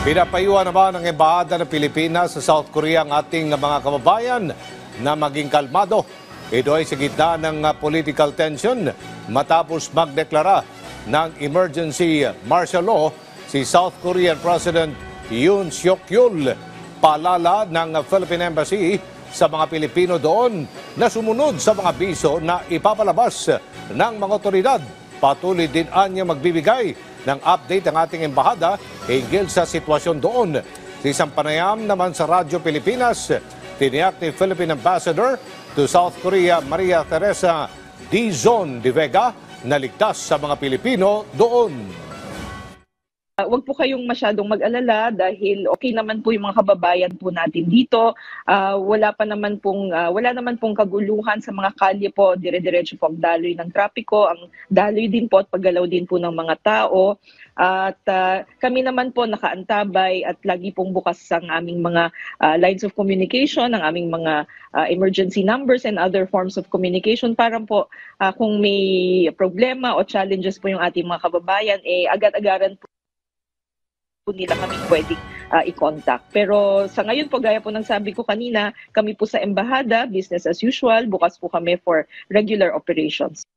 Pinapayuhan naman ng Embahada ng Pilipinas sa South Korea ang ating mga kababayan na maging kalmado. Ito ay sa gitna ng political tension matapos magdeklara ng emergency martial law si South Korean President Yoon Suk-yeol. Paalala ng Philippine Embassy sa mga Pilipino doon na sumunod sa mga biso na ipapalabas ng mga otoridad. Patuloy din anya magbibigay ng update ang ating embahada hinggil sa sitwasyon doon. Sa isang panayam naman sa Radyo Pilipinas, tiniyak ni Philippine Ambassador to South Korea Maria Teresa Dizon de Vega na ligtas sa mga Pilipino doon. Huwag po kayong masyadong mag-alala dahil okay naman po yung mga kababayan po natin dito. Wala naman pong kaguluhan sa mga kalye po, dire-diretso po ang daloy ng trapiko, ang daloy din po at paggalaw din po ng mga tao. At kami naman po nakaantabay at lagi pong bukas ang aming mga lines of communication, ang aming mga emergency numbers and other forms of communication para po kung may problema o challenges po yung ating mga kababayan, agad-agaran po nila kami pwedeng i-contact. Pero sa ngayon po, gaya po ng sabi ko kanina, kami po sa Embahada, business as usual, bukas po kami for regular operations.